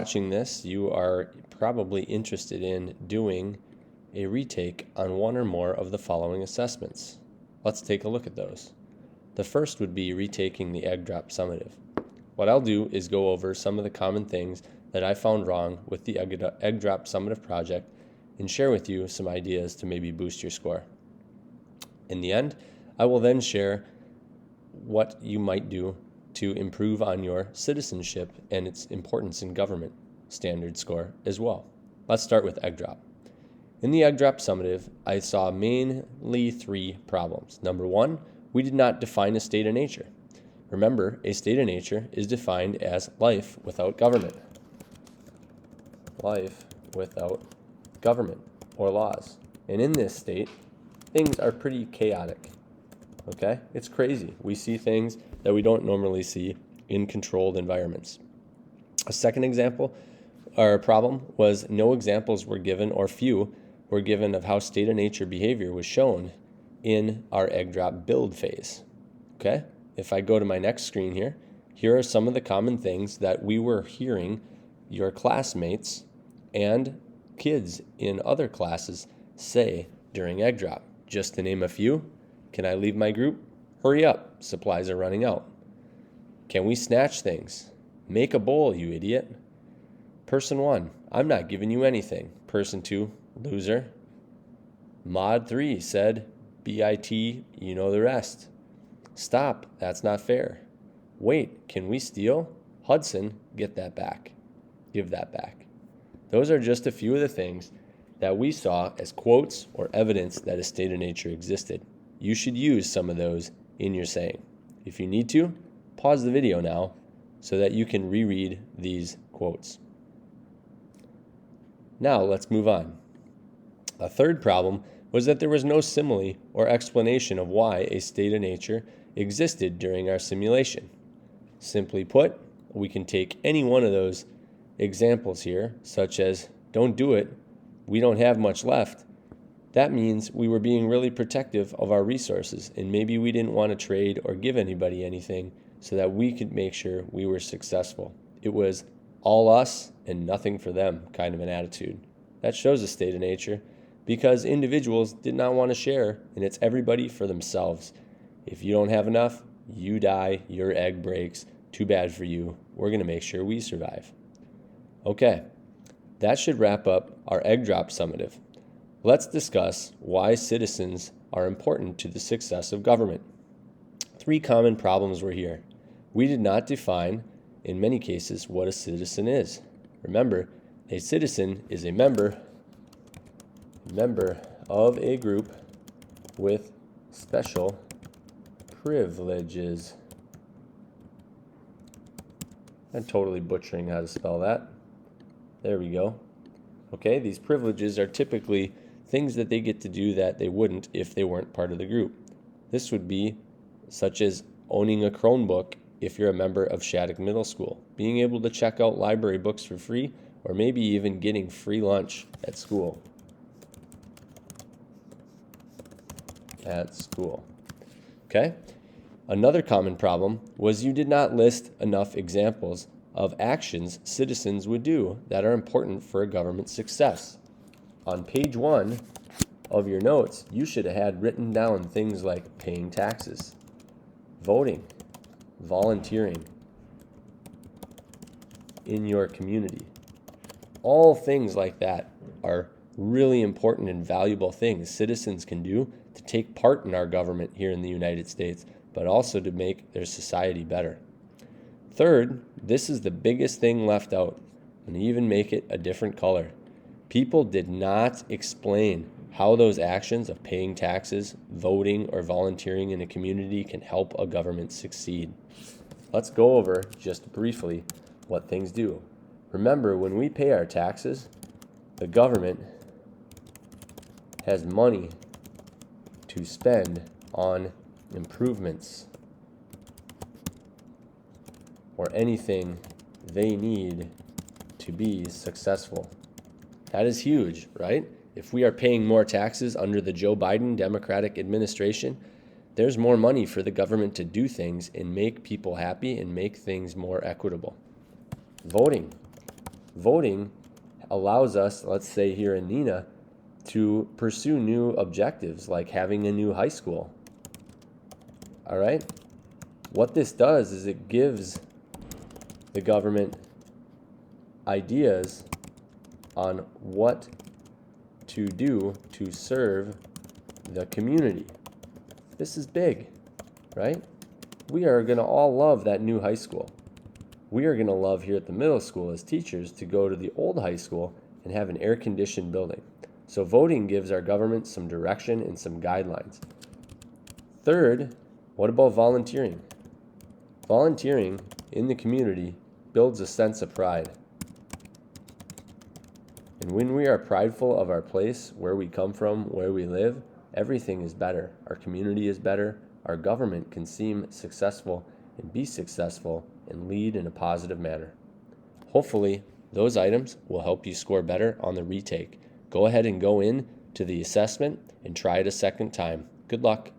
Watching this, you are probably interested in doing a retake on one or more of the following assessments. Let's take a look at those. The first would be retaking the egg drop summative. What I'll do is go over some of the common things that I found wrong with the egg drop summative project and share with you some ideas to maybe boost your score. In the end, I will then share what you might do to improve on your citizenship and its importance in government standard score as well. Let's start with egg drop. In the egg drop summative, I saw mainly three problems. Number one, we did not define a state of nature. Remember, a state of nature is defined as life without government. Life without government or laws. And in this state, things are pretty chaotic. Okay? It's crazy. We see things that we don't normally see in controlled environments. A second example or problem was no examples were given, or few were given, of how state of nature behavior was shown in our egg drop build phase. Okay? If I go to my next screen here, here are some of the common things that we were hearing your classmates and kids in other classes say during egg drop. Just to name a few: can I leave my group? Hurry up, supplies are running out. Can we snatch things? Make a bowl, you idiot. Person 1, I'm not giving you anything. Person 2, loser. Mod 3 said, BIT, you know the rest. Stop, that's not fair. Wait, can we steal? Hudson, get that back. Give that back. Those are just a few of the things that we saw as quotes or evidence that a state of nature existed. You should use some of those in your saying. If you need to, pause the video now so that you can reread these quotes. Now let's move on. A third problem was that there was no simile or explanation of why a state of nature existed during our simulation. Simply put, we can take any one of those examples here, such as, don't do it, we don't have much left. That means we were being really protective of our resources, and maybe we didn't want to trade or give anybody anything so that we could make sure we were successful. It was all us and nothing for them kind of an attitude. That shows a state of nature because individuals did not want to share, and it's everybody for themselves. If you don't have enough, you die, your egg breaks, too bad for you. We're going to make sure we survive. Okay, that should wrap up our egg drop summative. Let's discuss why citizens are important to the success of government. Three common problems were here. We did not define, in many cases, what a citizen is. Remember, a citizen is a member of a group with special privileges. I'm totally butchering how to spell that. There we go. Okay, these privileges are typically things that they get to do that they wouldn't if they weren't part of the group. This would be such as owning a Chromebook if you're a member of Shattuck Middle School, being able to check out library books for free, or maybe even getting free lunch at school. Okay? Another common problem was you did not list enough examples of actions citizens would do that are important for a government success. On page 1 of your notes, you should have had written down things like paying taxes, voting, volunteering in your community. All things like that are really important and valuable things citizens can do to take part in our government here in the United States, but also to make their society better. Third, this is the biggest thing left out, and even make it a different color. People did not explain how those actions of paying taxes, voting, or volunteering in a community can help a government succeed. Let's go over just briefly what things do. Remember, when we pay our taxes, the government has money to spend on improvements or anything they need to be successful. That is huge, right? If we are paying more taxes under the Joe Biden Democratic administration, there's more money for the government to do things and make people happy and make things more equitable. Voting. Voting allows us, let's say here in Neenah, to pursue new objectives like having a new high school. All right? What this does is it gives the government ideas on what to do to serve the community. This is big, right? We are going to all love that new high school. We are going to love here at the middle school as teachers to go to the old high school and have an air-conditioned building. So voting gives our government some direction and some guidelines. Third, what about volunteering? Volunteering in the community builds a sense of pride. And when we are prideful of our place, where we come from, where we live, everything is better. Our community is better. Our government can seem successful and be successful and lead in a positive manner. Hopefully, those items will help you score better on the retake. Go ahead and go in to the assessment and try it a second time. Good luck.